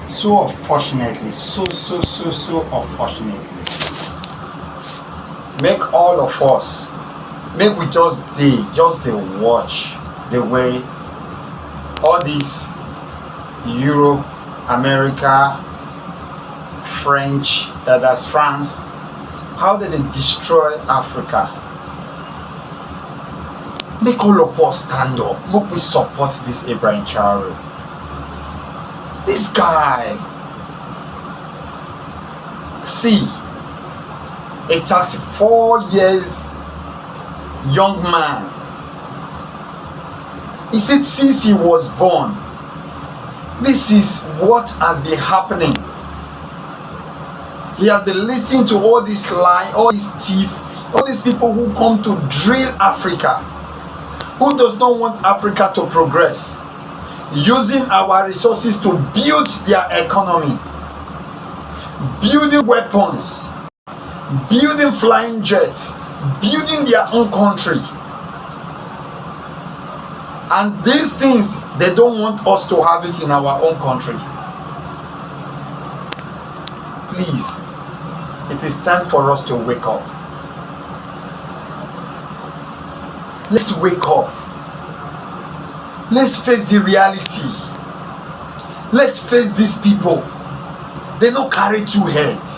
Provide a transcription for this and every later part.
So unfortunately, so unfortunately, make all of us, make we just dey watch the way all these Europe, America, French, that's France, how did they destroy Africa. Make all of us stand up, make we support this Ibrahim Traore. This guy, see, a 34 years young man, he said since he was born, this is what has been happening. He has been listening to all this lie, all these thief, all these people who come to drill Africa, who does not want Africa to progress, using our resources to build their economy, building weapons, building flying jets, building their own country. And these things, they don't want us to have it in our own country. Please, it is time for us to wake up. Let's wake up. Let's face the reality. Let's face these people. They don't carry two heads.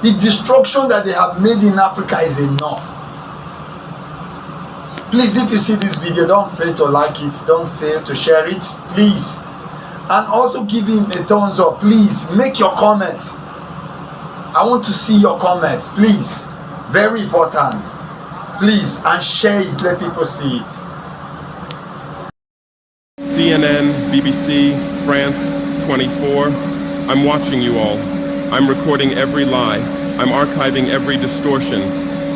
The destruction that they have made in Africa is enough. Please, if you see this video, don't fail to like it, don't fail to share it, please. And also give him a thumbs up. Please make your comment. I want to see your comments, please. Very important. Please, and share it, let people see it. CNN, BBC, France, 24. I'm watching you all. I'm recording every lie. I'm archiving every distortion.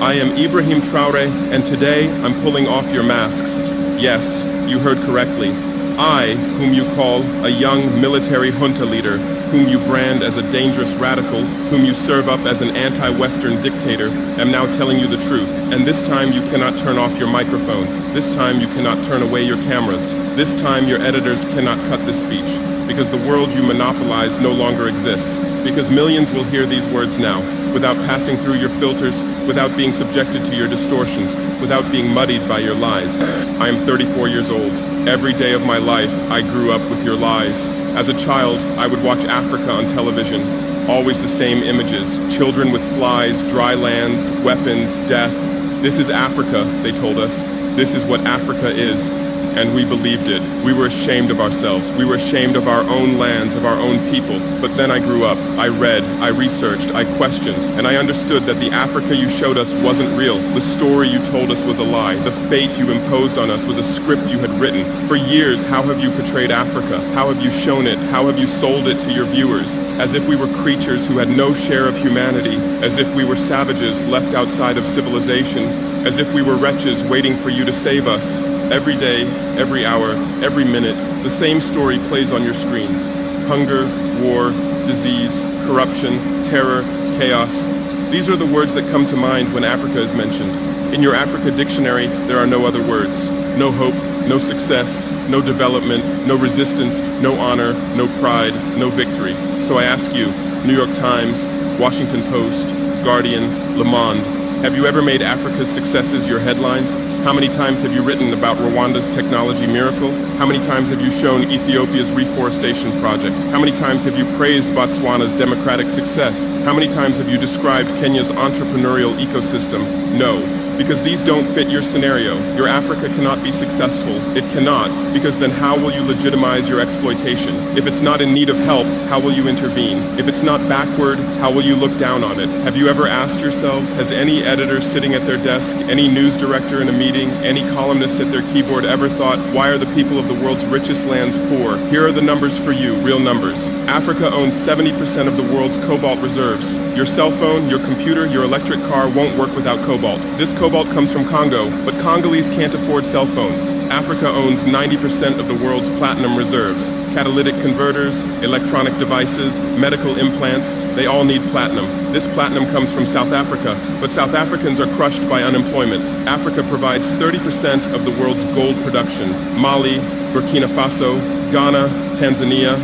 I am Ibrahim Traore, and today I'm pulling off your masks. Yes, you heard correctly. I, whom you call a young military junta leader, whom you brand as a dangerous radical, whom you serve up as an anti-Western dictator, am now telling you the truth. And this time you cannot turn off your microphones. This time you cannot turn away your cameras. This time your editors cannot cut this speech. Because the world you monopolize no longer exists. Because millions will hear these words now, without passing through your filters, without being subjected to your distortions, without being muddied by your lies. I am 34 years old. Every day of my life, I grew up with your lies. As a child, I would watch Africa on television. Always the same images. Children with flies, dry lands, weapons, death. This is Africa, they told us. This is what Africa is. And we believed it. We were ashamed of ourselves. We were ashamed of our own lands, of our own people. But then I grew up. I read, I researched, I questioned, and I understood that the Africa you showed us wasn't real. The story you told us was a lie. The fate you imposed on us was a script you had written. For years, how have you portrayed Africa? How have you shown it? How have you sold it to your viewers? As if we were creatures who had no share of humanity. As if we were savages left outside of civilization. As if we were wretches waiting for you to save us. Every day, every hour, every minute, the same story plays on your screens. Hunger, war, disease, corruption, terror, chaos. These are the words that come to mind when Africa is mentioned. In your Africa dictionary, there are no other words. No hope, no success, no development, no resistance, no honor, no pride, no victory. So I ask you, New York Times, Washington Post, Guardian, Le Monde, have you ever made Africa's successes your headlines? How many times have you written about Rwanda's technology miracle? How many times have you shown Ethiopia's reforestation project? How many times have you praised Botswana's democratic success? How many times have you described Kenya's entrepreneurial ecosystem? No. Because these don't fit your scenario. Your Africa cannot be successful. It cannot, because then how will you legitimize your exploitation? If it's not in need of help, how will you intervene? If it's not backward, how will you look down on it? Have you ever asked yourselves, has any editor sitting at their desk, any news director in a meeting, any columnist at their keyboard ever thought, why are the people of the world's richest lands poor? Here are the numbers for you, real numbers. Africa owns 70% of the world's cobalt reserves. Your cell phone, your computer, your electric car won't work without cobalt. This cobalt comes from Congo, but Congolese can't afford cell phones. Africa owns 90% of the world's platinum reserves. Catalytic converters, electronic devices, medical implants, they all need platinum. This platinum comes from South Africa, but South Africans are crushed by unemployment. Africa provides 30% of the world's gold production. Mali, Burkina Faso, Ghana, Tanzania.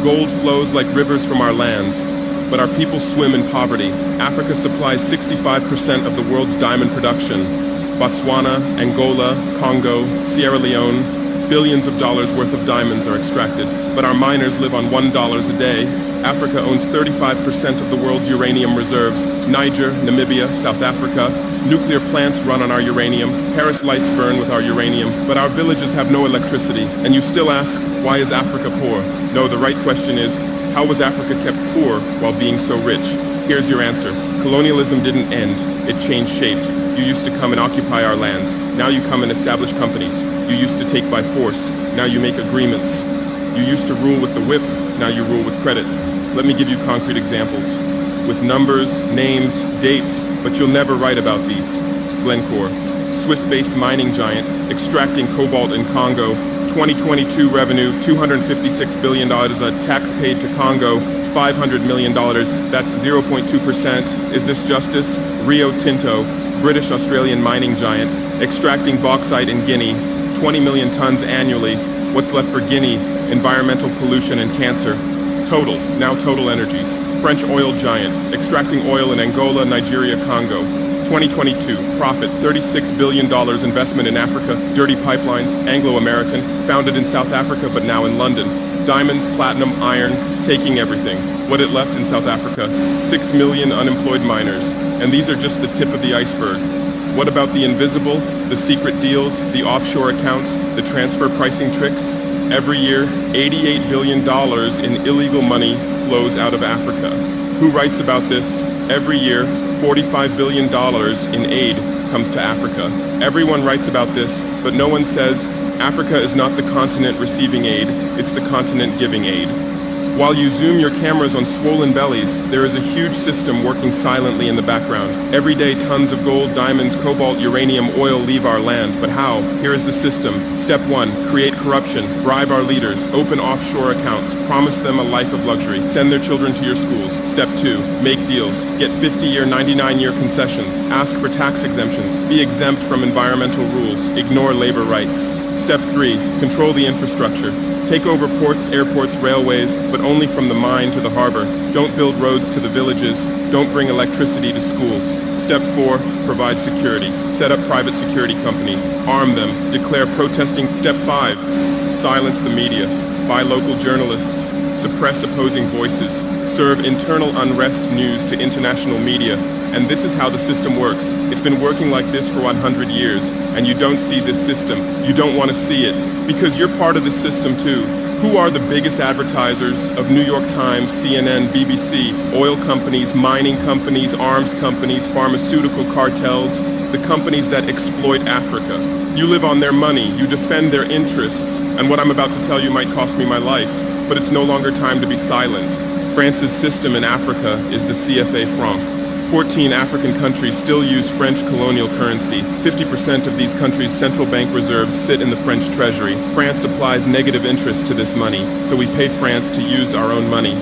Gold flows like rivers from our lands, but our people swim in poverty. Africa supplies 65% of the world's diamond production. Botswana, Angola, Congo, Sierra Leone, billions of dollars worth of diamonds are extracted, but our miners live on $1 a day. Africa owns 35% of the world's uranium reserves. Niger, Namibia, South Africa. Nuclear plants run on our uranium. Paris lights burn with our uranium. But our villages have no electricity. And you still ask, why is Africa poor? No, the right question is, how was Africa kept poor while being so rich? Here's your answer. Colonialism didn't end. It changed shape. You used to come and occupy our lands. Now you come and establish companies. You used to take by force. Now you make agreements. You used to rule with the whip. Now you rule with credit. Let me give you concrete examples. With numbers, names, dates, but you'll never write about these. Glencore, Swiss-based mining giant, extracting cobalt in Congo. 2022 revenue, $256 billion. A tax paid to Congo, $500 million. That's 0.2%. Is this justice? Rio Tinto, British-Australian mining giant, extracting bauxite in Guinea, 20 million tons annually. What's left for Guinea? Environmental pollution and cancer. Total, now Total Energies, French oil giant, extracting oil in Angola, Nigeria, Congo. 2022, profit, $36 billion investment in Africa, dirty pipelines, Anglo-American, founded in South Africa but now in London. Diamonds, platinum, iron, taking everything. What it left in South Africa? 6 million unemployed miners. And these are just the tip of the iceberg. What about the invisible, the secret deals, the offshore accounts, the transfer pricing tricks? Every year, $88 billion in illegal money flows out of Africa. Who writes about this? Every year, $45 billion in aid comes to Africa. Everyone writes about this, but no one says Africa is not the continent receiving aid, it's the continent giving aid. While you zoom your cameras on swollen bellies, there is a huge system working silently in the background. Every day, tons of gold, diamonds, cobalt, uranium, oil leave our land. But how? Here is the system. Step 1, create corruption, bribe our leaders, open offshore accounts, promise them a life of luxury, send their children to your schools. Step 2, make deals, get 50-year, 99-year concessions, ask for tax exemptions, be exempt from environmental rules, ignore labor rights. Step 3, control the infrastructure. Take over ports, airports, railways, but only from the mine to the harbor. Don't build roads to the villages. Don't bring electricity to schools. Step 4, provide security. Set up private security companies. Arm them. Declare protesting. Step 5, silence the media. Buy local journalists. Suppress opposing voices. Serve internal unrest news to international media. And this is how the system works. It's been working like this for 100 years, and you don't see this system. You don't want to see it, because you're part of the system too. Who are the biggest advertisers of New York Times, CNN, BBC, oil companies, mining companies, arms companies, pharmaceutical cartels, the companies that exploit Africa? You live on their money, you defend their interests, and what I'm about to tell you might cost me my life, but it's no longer time to be silent. France's system in Africa is the CFA franc. 14 African countries still use French colonial currency. 50% of these countries' central bank reserves sit in the French treasury. France applies negative interest to this money, so we pay France to use our own money.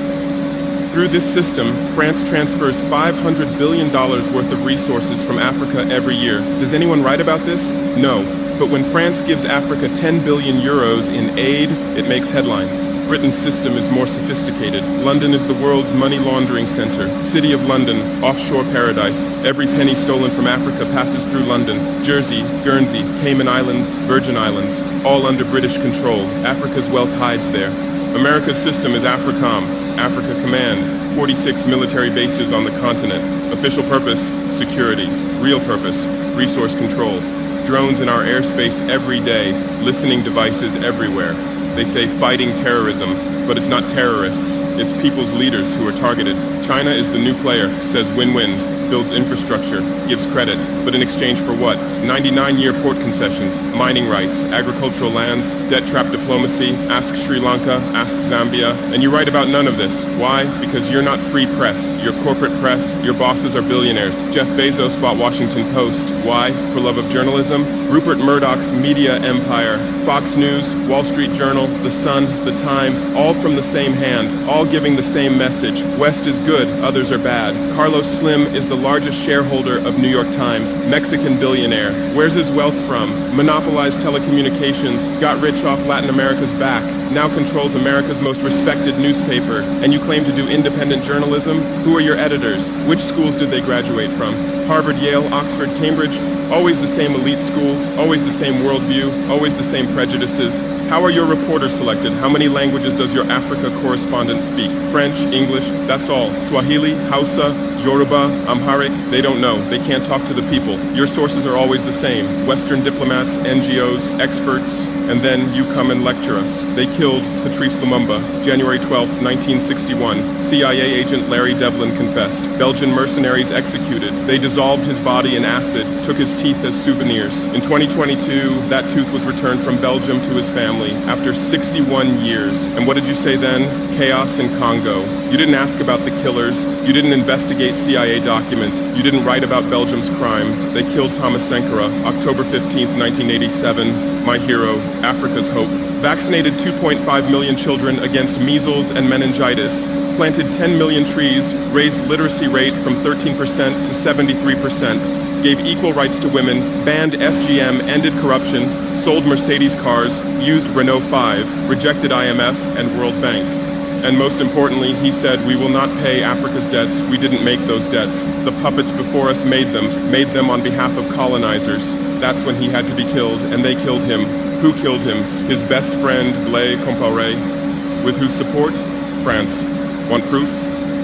Through this system, France transfers $500 billion worth of resources from Africa every year. Does anyone write about this? No. But when France gives Africa 10 billion euros in aid, it makes headlines. Britain's system is more sophisticated. London is the world's money laundering center. City of London, offshore paradise. Every penny stolen from Africa passes through London. Jersey, Guernsey, Cayman Islands, Virgin Islands, all under British control. Africa's wealth hides there. America's system is AFRICOM, Africa Command, 46 military bases on the continent. Official purpose, security. Real purpose, resource control. Drones in our airspace every day, listening devices everywhere. They say fighting terrorism, but it's not terrorists, it's people's leaders who are targeted. China is the new player, says win-win, builds infrastructure, gives credit, but in exchange for what? 99-year port concessions, mining rights, agricultural lands, debt-trap diplomacy, ask Sri Lanka, ask Zambia, and you write about none of this. Why? Because you're not free press, you're corporate press, your bosses are billionaires. Jeff Bezos bought Washington Post. Why? For love of journalism? Rupert Murdoch's media empire, Fox News, Wall Street Journal, The Sun, The Times, all from the same hand, all giving the same message. West is good, others are bad. Carlos Slim is the largest shareholder of New York Times, Mexican billionaire. Where's his wealth from? Monopolized telecommunications, got rich off Latin America's back, now controls America's most respected newspaper, and you claim to do independent journalism? Who are your editors? Which schools did they graduate from? Harvard, Yale, Oxford, Cambridge? Always the same elite schools, always the same worldview, always the same prejudices. How are your reporters selected? How many languages does your Africa correspondent speak? French, English, that's all. Swahili, Hausa, Yoruba, Amharic, they don't know. They can't talk to the people. Your sources are always the same. Western diplomats, NGOs, experts, and then you come and lecture us. They killed Patrice Lumumba, January 12, 1961. CIA agent Larry Devlin confessed. Belgian mercenaries executed. They dissolved his body in acid, took his teeth as souvenirs. In 2022, that tooth was returned from Belgium to his family after 61 years. And what did you say then? Chaos in Congo. You didn't ask about the killers. You didn't investigate CIA documents. You didn't write about Belgium's crime. They killed Thomas Sankara, October 15, 1987. My hero, Africa's hope. Vaccinated 2.5 million children against measles and meningitis. Planted 10 million trees. Raised literacy rate from 13% to 73%. Gave equal rights to women, banned FGM, ended corruption, sold Mercedes cars, used Renault 5, rejected IMF and World Bank. And most importantly, he said, we will not pay Africa's debts. We didn't make those debts. The puppets before us made them on behalf of colonizers. That's when he had to be killed, and they killed him. Who killed him? His best friend, Blaise Compaoré. With whose support? France. Want proof?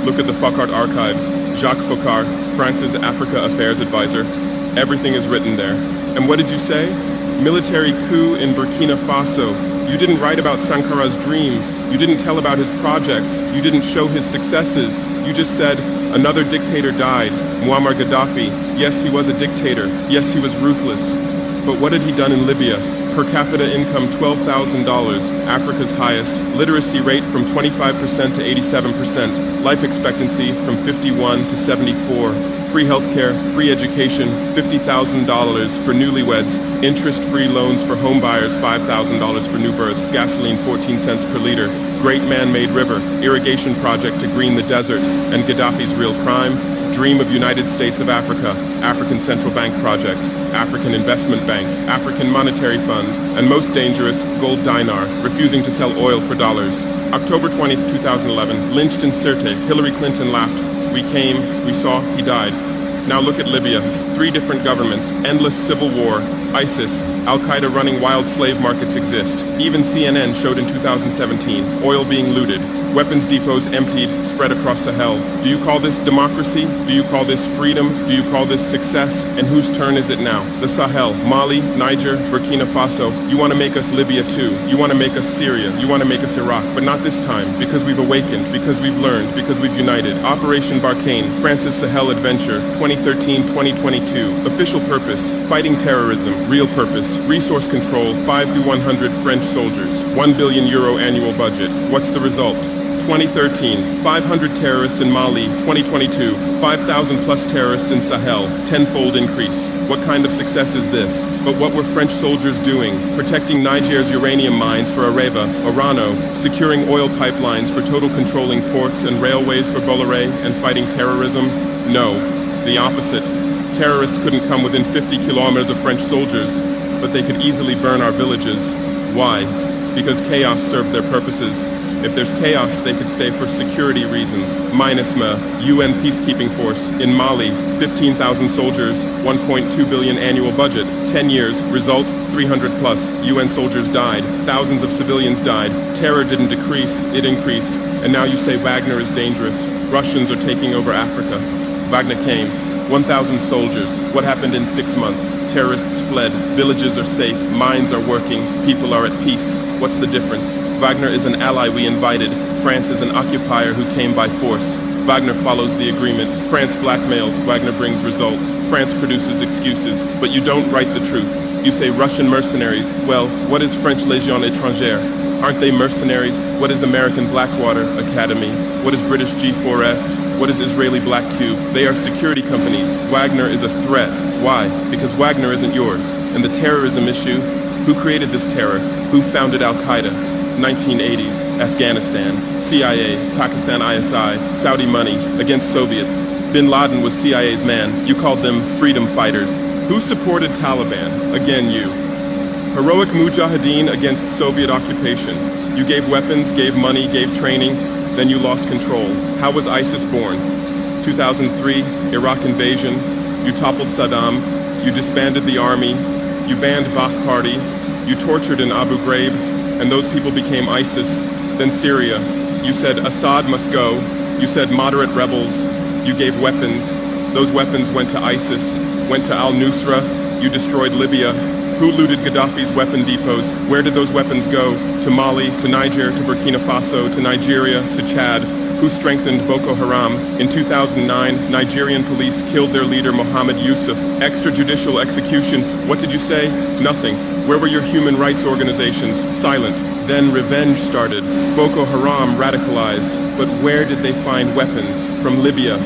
Look at the Focard archives. Jacques Faucard, France's Africa Affairs advisor. Everything is written there. And what did you say? Military coup in Burkina Faso. You didn't write about Sankara's dreams. You didn't tell about his projects. You didn't show his successes. You just said, another dictator died, Muammar Gaddafi. Yes, he was a dictator. Yes, he was ruthless. But what had he done in Libya? Per capita income $12,000, Africa's highest. Literacy rate from 25% to 87%. Life expectancy from 51 to 74. Free healthcare, free education, $50,000 for newlyweds, interest-free loans for home buyers, $5,000 for new births, gasoline 14 cents per liter, great man-made river, irrigation project to green the desert, and Gaddafi's real crime, dream of United States of Africa, African Central Bank project, African Investment Bank, African Monetary Fund, and most dangerous, gold dinar, refusing to sell oil for dollars. October 20th, 2011, lynched in Sirte, Hillary Clinton laughed. We came, we saw, he died. Now look at Libya. 3 different governments, endless civil war, ISIS, Al-Qaeda running wild slave markets exist. Even CNN showed in 2017, oil being looted, weapons depots emptied, spread across Sahel. Do you call this democracy? Do you call this freedom? Do you call this success? And whose turn is it now? The Sahel, Mali, Niger, Burkina Faso. You want to make us Libya too. You want to make us Syria. You want to make us Iraq. But not this time, because we've awakened, because we've learned, because we've united. Operation Barkhane, France's Sahel Adventure, 2013-2022. Official purpose, fighting terrorism. Real purpose, resource control, 5 to 100 French soldiers. €1 billion annual budget. What's the result? 2013, 500 terrorists in Mali. 2022, 5,000 plus terrorists in Sahel. Tenfold increase. What kind of success is this? But what were French soldiers doing? Protecting Niger's uranium mines for Areva, Orano, securing oil pipelines for total controlling ports and railways for Bolloré, and fighting terrorism? No, the opposite. Terrorists couldn't come within 50 kilometers of French soldiers, but they could easily burn our villages. Why? Because chaos served their purposes. If there's chaos, they could stay for security reasons. MINUSMA, UN peacekeeping force. In Mali, 15,000 soldiers, 1.2 billion annual budget. 10 years, result, 300 plus. UN soldiers died. Thousands of civilians died. Terror didn't decrease, it increased. And now you say Wagner is dangerous. Russians are taking over Africa. Wagner came. 1,000 soldiers. What happened in 6 months? Terrorists fled. Villages are safe. Mines are working. People are at peace. What's the difference? Wagner is an ally we invited. France is an occupier who came by force. Wagner follows the agreement. France blackmails. Wagner brings results. France produces excuses. But you don't write the truth. You say Russian mercenaries. Well, what is French Légion étrangère? Aren't they mercenaries? What is American Blackwater Academy? What is British G4S? What is Israeli Black Cube? They are security companies. Wagner is a threat. Why? Because Wagner isn't yours. And the terrorism issue? Who created this terror? Who founded Al-Qaeda? 1980s, Afghanistan, CIA, Pakistan ISI, Saudi money, against Soviets. Bin Laden was CIA's man. You called them freedom fighters. Who supported Taliban? Again, you. Heroic mujahideen against Soviet occupation. You gave weapons, gave money, gave training, then you lost control. How was ISIS born? 2003, Iraq invasion. You toppled Saddam. You disbanded the army. You banned Ba'ath Party. You tortured in Abu Ghraib, and those people became ISIS. Then Syria. You said Assad must go. You said moderate rebels. You gave weapons. Those weapons went to ISIS, went to al-Nusra. You destroyed Libya. Who looted Gaddafi's weapon depots? Where did those weapons go? To Mali, to Niger, to Burkina Faso, to Nigeria, to Chad? Who strengthened Boko Haram? In 2009, Nigerian police killed their leader Mohammed Yusuf. Extrajudicial execution. What did you say? Nothing. Where were your human rights organizations? Silent. Then revenge started. Boko Haram radicalized. But where did they find weapons? From Libya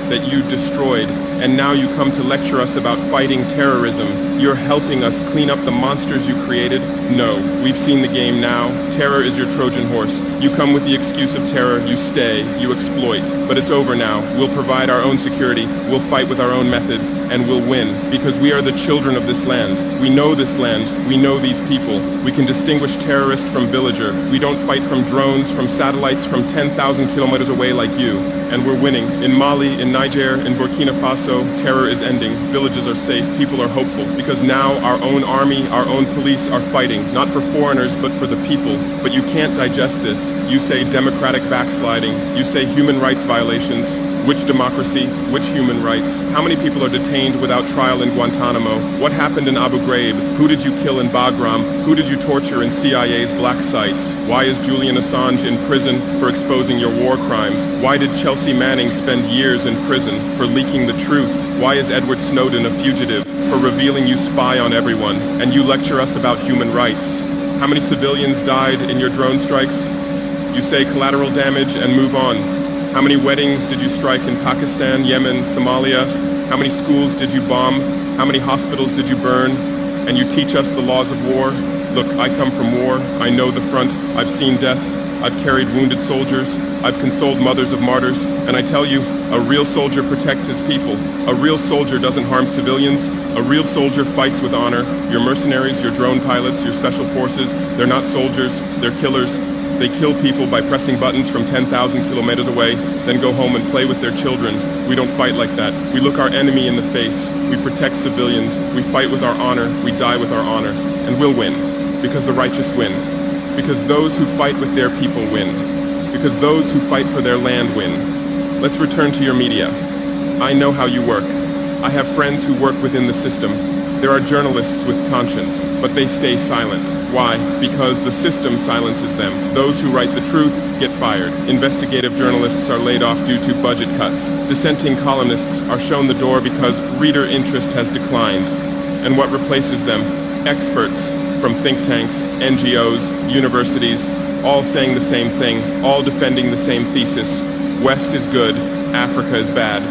that you destroyed. And now you come to lecture us about fighting terrorism. You're helping us clean up the monsters you created? No, we've seen the game now. Terror is your Trojan horse. You come with the excuse of terror, you stay, you exploit. But it's over now. We'll provide our own security, we'll fight with our own methods, and we'll win. Because we are the children of this land. We know this land, we know these people. We can distinguish terrorist from villager. We don't fight from drones, from satellites, from 10,000 kilometers away like you. And we're winning. In Mali, in Niger, in Burkina Faso, terror is ending. Villages are safe. People are hopeful. Because now our own army, our own police are fighting. Not for foreigners, but for the people. But you can't digest this. You say democratic backsliding. You say human rights violations. Which democracy? Which human rights? How many people are detained without trial in Guantanamo? What happened in Abu Ghraib? Who did you kill in Bagram? Who did you torture in CIA's black sites? Why is Julian Assange in prison for exposing your war crimes? Why did Chelsea Manning spend years in prison for leaking the truth? Why is Edward Snowden a fugitive for revealing you spy on everyone? And you lecture us about human rights. How many civilians died in your drone strikes? You say collateral damage and move on. How many weddings did you strike in Pakistan, Yemen, Somalia? How many schools did you bomb? How many hospitals did you burn? And you teach us the laws of war? Look, I come from war. I know the front. I've seen death. I've carried wounded soldiers. I've consoled mothers of martyrs. And I tell you, a real soldier protects his people. A real soldier doesn't harm civilians. A real soldier fights with honor. Your mercenaries, your drone pilots, your special forces, they're not soldiers, they're killers. They kill people by pressing buttons from 10,000 kilometers away, then go home and play with their children. We don't fight like that. We look our enemy in the face. We protect civilians. We fight with our honor. We die with our honor. And we'll win. Because the righteous win. Because those who fight with their people win. Because those who fight for their land win. Let's return to your media. I know how you work. I have friends who work within the system. There are journalists with conscience, but they stay silent. Why? Because the system silences them. Those who write the truth get fired. Investigative journalists are laid off due to budget cuts. Dissenting columnists are shown the door because reader interest has declined. And what replaces them? Experts from think tanks, NGOs, universities, all saying the same thing, all defending the same thesis. West is good, Africa is bad.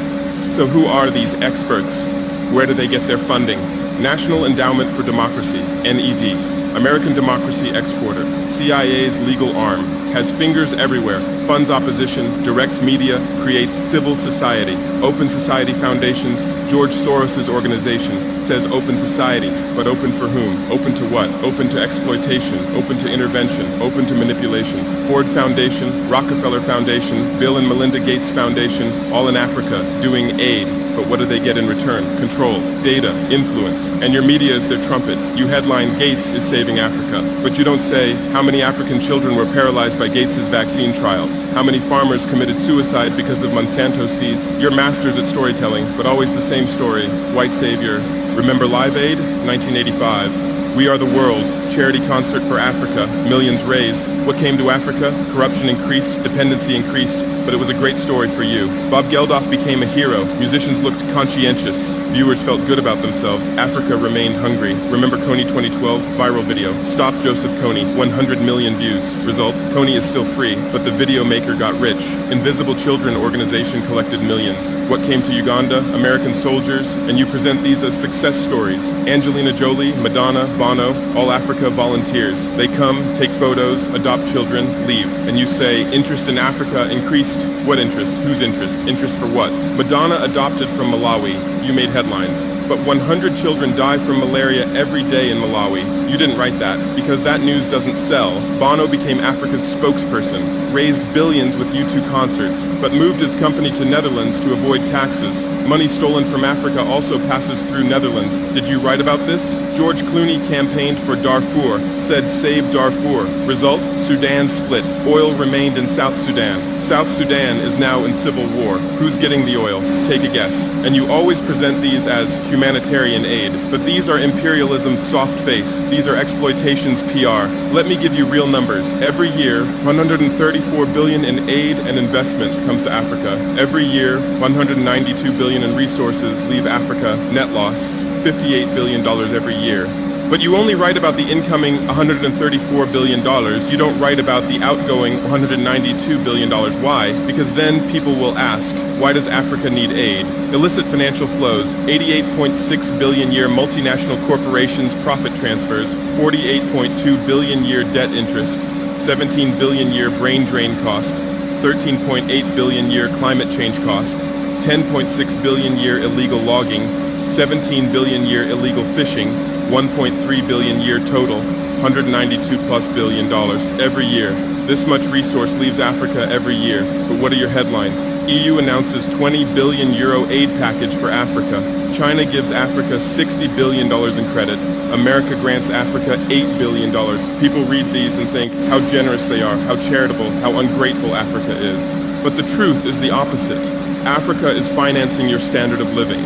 So who are these experts? Where do they get their funding? National Endowment for Democracy, NED, American Democracy Exporter, CIA's legal arm, has fingers everywhere, funds opposition, directs media, creates civil society. Open Society Foundations, George Soros' organization, says open society, but open for whom? Open to what? Open to exploitation, open to intervention, open to manipulation. Ford Foundation, Rockefeller Foundation, Bill and Melinda Gates Foundation, all in Africa, doing aid. But what do they get in return? Control, data, influence. And your media is their trumpet. You headline, Gates is saving Africa. But you don't say, how many African children were paralyzed by Gates's vaccine trials? How many farmers committed suicide because of Monsanto seeds? You're masters at storytelling, but always the same story. White savior. Remember Live Aid? 1985. We Are the World, charity concert for Africa, millions raised. What came to Africa? Corruption increased, dependency increased, but it was a great story for you. Bob Geldof became a hero. Musicians looked conscientious. Viewers felt good about themselves. Africa remained hungry. Remember Kony 2012? Viral video. Stop Joseph Kony. 100 million views. Result? Kony is still free, but the video maker got rich. Invisible Children organization collected millions. What came to Uganda? American soldiers, and you present these as success stories. Angelina Jolie, Madonna, Bono, All Africa volunteers. They come, take photos, adopt children, leave. And you say, interest in Africa increased. What interest? Whose interest? Interest for what? Madonna adopted from Malawi. You made headlines. But 100 children die from malaria every day in Malawi. You didn't write that, because that news doesn't sell. Bono became Africa's spokesperson, raised billions with U2 concerts, but moved his company to Netherlands to avoid taxes. Money stolen from Africa also passes through Netherlands. Did you write about this? George Clooney campaigned for Darfur, said save Darfur. Result? Sudan split. Oil remained in South Sudan. South Sudan is now in civil war. Who's getting the oil? Take a guess. And you always present these as humanitarian aid, but these are imperialism's soft face. These are exploitation's PR. Let me give you real numbers. Every year, 134 billion in aid and investment comes to Africa. Every year, 192 billion in resources leave Africa, net loss, $58 billion every year. But you only write about the incoming $134 billion. You don't write about the outgoing $192 billion. Why? Because then people will ask, why does Africa need aid? Illicit financial flows, 88.6 billion year multinational corporations profit transfers, 48.2 billion year debt interest, 17 billion year brain drain cost, 13.8 billion year climate change cost, 10.6 billion year illegal logging, 17 billion year illegal fishing, 1.3 billion year total, 192 plus billion dollars every year. This much resource leaves Africa every year. But what are your headlines? EU announces 20 billion euro aid package for Africa. China gives Africa $60 billion in credit. America grants Africa $8 billion. People read these and think how generous they are, how charitable, how ungrateful Africa is. But the truth is the opposite. Africa is financing your standard of living.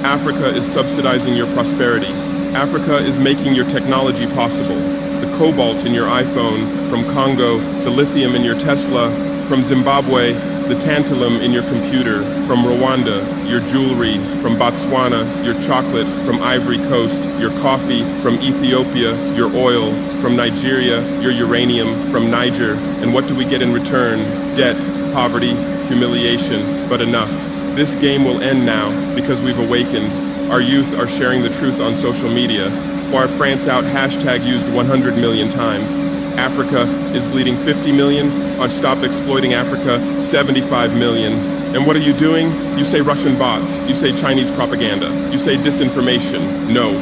Africa is subsidizing your prosperity. Africa is making your technology possible. The cobalt in your iPhone, from Congo, the lithium in your Tesla, from Zimbabwe, the tantalum in your computer, from Rwanda, your jewelry, from Botswana, your chocolate, from Ivory Coast, your coffee, from Ethiopia, your oil, from Nigeria, your uranium, from Niger. And what do we get in return? Debt, poverty, humiliation, but enough. This game will end now because we've awakened. Our youth are sharing the truth on social media. Bar France out hashtag used 100 million times. Africa is bleeding 50 million. On Stop Exploiting Africa, 75 million. And what are you doing? You say Russian bots. You say Chinese propaganda. You say disinformation. No.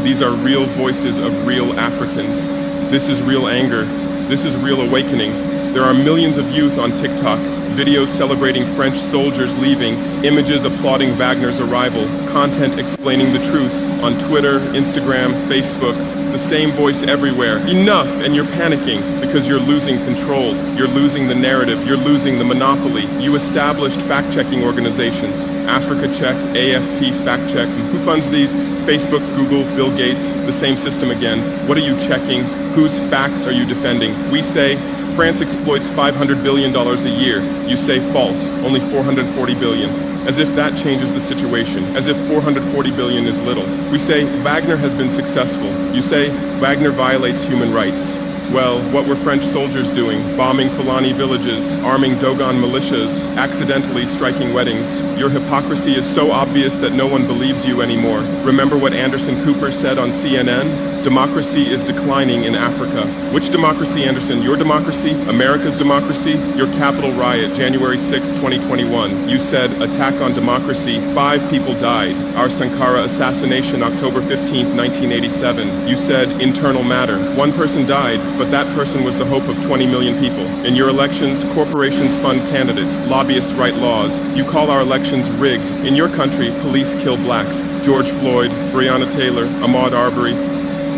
These are real voices of real Africans. This is real anger. This is real awakening. There are millions of youth on TikTok, videos celebrating French soldiers leaving, images applauding Wagner's arrival, content explaining the truth on Twitter, Instagram, Facebook, the same voice everywhere. Enough, and you're panicking because you're losing control. You're losing the narrative. You're losing the monopoly. You established fact-checking organizations, Africa Check, AFP Fact Check. Who funds these? Facebook, Google, Bill Gates, the same system again. What are you checking? Whose facts are you defending? We say, France exploits $500 billion a year. You say false, only $440 billion. As if that changes the situation, as if $440 billion is little. We say Wagner has been successful. You say Wagner violates human rights. Well, what were French soldiers doing? Bombing Fulani villages, arming Dogon militias, accidentally striking weddings. Your hypocrisy is so obvious that no one believes you anymore. Remember what Anderson Cooper said on CNN? Democracy is declining in Africa. Which democracy, Anderson? Your democracy? America's democracy? Your Capitol riot, January 6, 2021. You said, attack on democracy. 5 people died. Our Sankara assassination, October 15, 1987. You said, internal matter. 1 person died, but that person was the hope of 20 million people. In your elections, corporations fund candidates. Lobbyists write laws. You call our elections rigged. In your country, police kill blacks. George Floyd, Breonna Taylor, Ahmaud Arbery.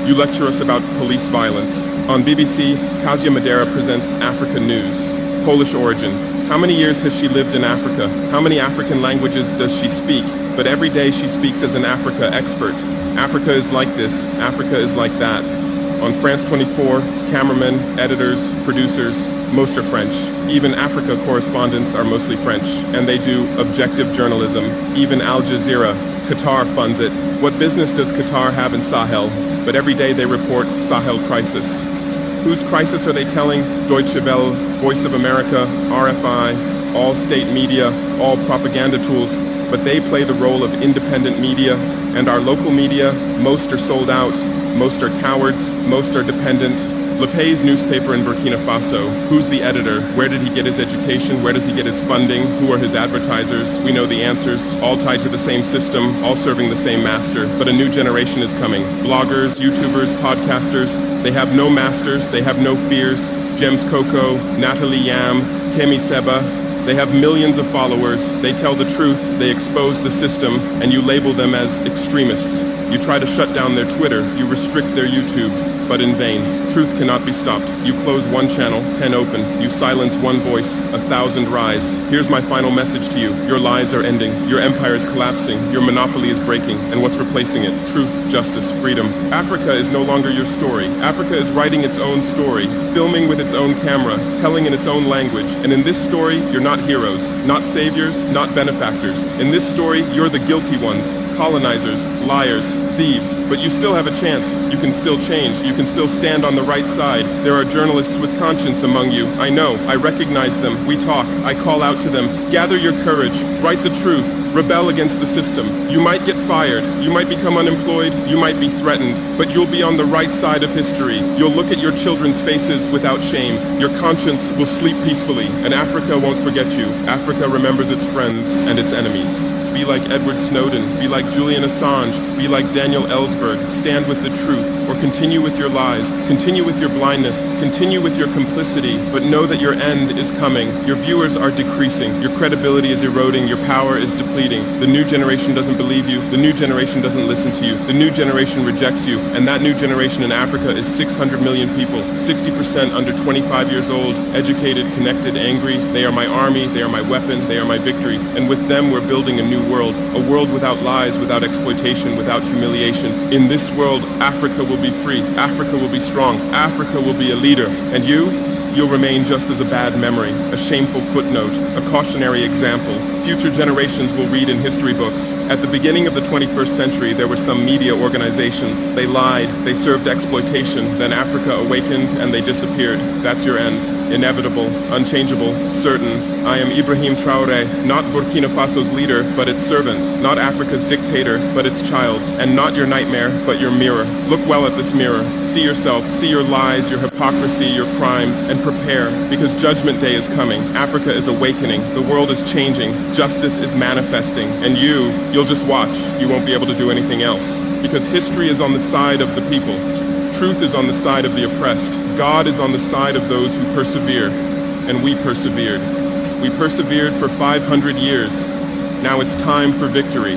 You lecture us about police violence. On BBC, Kasia Madera presents Africa News. Polish origin. How many years has she lived in Africa? How many African languages does she speak? But every day she speaks as an Africa expert. Africa is like this, Africa is like that. On France 24, cameramen, editors, producers, most are French. Even Africa correspondents are mostly French, and they do objective journalism. Even Al Jazeera, Qatar funds it. What business does Qatar have in Sahel? But every day they report Sahel crisis. Whose crisis are they telling? Deutsche Welle, Voice of America, RFI, all state media, all propaganda tools, but they play the role of independent media, and our local media, most are sold out. Most are cowards, most are dependent. Le Pay's newspaper in Burkina Faso. Who's the editor? Where did he get his education? Where does he get his funding? Who are his advertisers? We know the answers, all tied to the same system, all serving the same master. But a new generation is coming. Bloggers, YouTubers, podcasters, they have no masters, they have no fears. James Coco, Natalie Yam, Kemi Seba, they have millions of followers, they tell the truth, they expose the system, and you label them as extremists. You try to shut down their Twitter, you restrict their YouTube, but in vain. Truth cannot be stopped. You close one channel, 10 open. You silence one voice, 1,000 rise. Here's my final message to you. Your lies are ending. Your empire is collapsing. Your monopoly is breaking. And what's replacing it? Truth, justice, freedom. Africa is no longer your story. Africa is writing its own story, filming with its own camera, telling in its own language. And in this story, you're not heroes, not saviors, not benefactors. In this story, you're the guilty ones, colonizers, liars, thieves. But you still have a chance. You can still change. You can still stand on the right side. There are journalists with conscience among you. I know. I recognize them. We talk. I call out to them. Gather your courage. Write the truth. Rebel against the system. You might get fired. You might become unemployed. You might be threatened. But you'll be on the right side of history. You'll look at your children's faces without shame. Your conscience will sleep peacefully. And Africa won't forget you. Africa remembers its friends and its enemies. Be like Edward Snowden. Be like Julian Assange. Be like Daniel Ellsberg. Stand with the truth. Or continue with your lies. Continue with your blindness. Continue with your complicity. But know that your end is coming. Your viewers are decreasing. Your credibility is eroding. Your power is depleting. The new generation doesn't believe you. The new generation doesn't listen to you. The new generation rejects you. And that new generation in Africa is 600 million people. 60% under 25 years old. Educated, connected, angry. They are my army. They are my weapon. They are my victory. And with them we're building a new world. A world without lies, without exploitation, without humiliation. In this world, Africa will be free. Africa will be strong. Africa will be a leader. And you'll remain just as a bad memory, a shameful footnote, a cautionary example. Future generations will read in history books. At the beginning of the 21st century, there were some media organizations. They lied, they served exploitation. Then Africa awakened and they disappeared. That's your end. Inevitable, unchangeable, certain. I am Ibrahim Traoré, not Burkina Faso's leader, but its servant. Not Africa's dictator, but its child. And not your nightmare, but your mirror. Look well at this mirror. See yourself, see your lies, your hypocrisy, your crimes, and prepare, because Judgment Day is coming. Africa is awakening. The world is changing. Justice is manifesting. And you'll just watch. You won't be able to do anything else. Because history is on the side of the people. Truth is on the side of the oppressed. God is on the side of those who persevere. And we persevered. We persevered for 500 years. Now it's time for victory.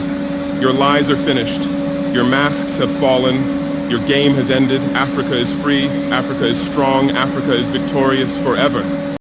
Your lies are finished. Your masks have fallen. Your game has ended. Africa is free. Africa is strong. Africa is victorious forever.